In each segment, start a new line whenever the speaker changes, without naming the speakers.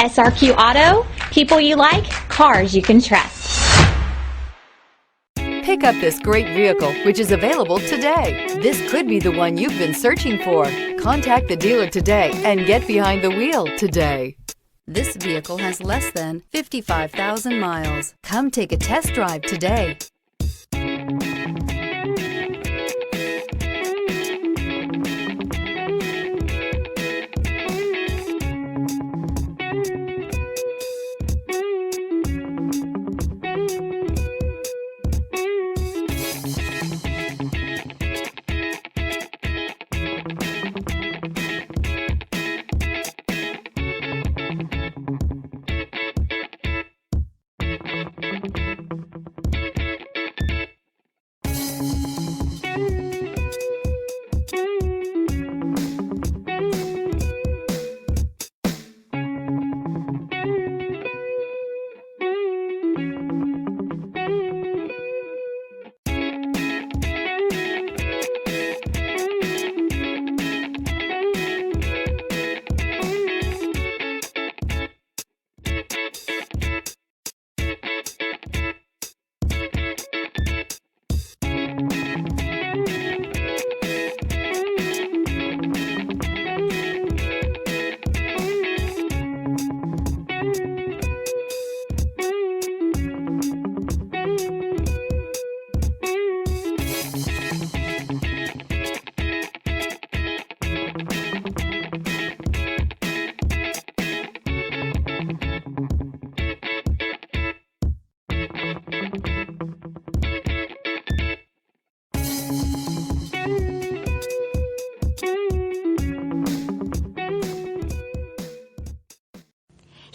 SRQ Auto, people you like, cars you can trust.
Pick up this great vehicle, which is available today. This could be the one you've been searching for. Contact the dealer today and get behind the wheel today. This vehicle has less than 55,000 miles. Come take a test drive today.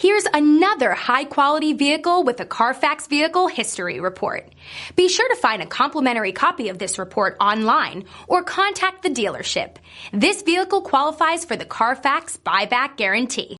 Here's another high-quality vehicle with a Carfax Vehicle History Report. Be sure to find a complimentary copy of this report online or contact the dealership. This vehicle qualifies for the Carfax Buyback Guarantee.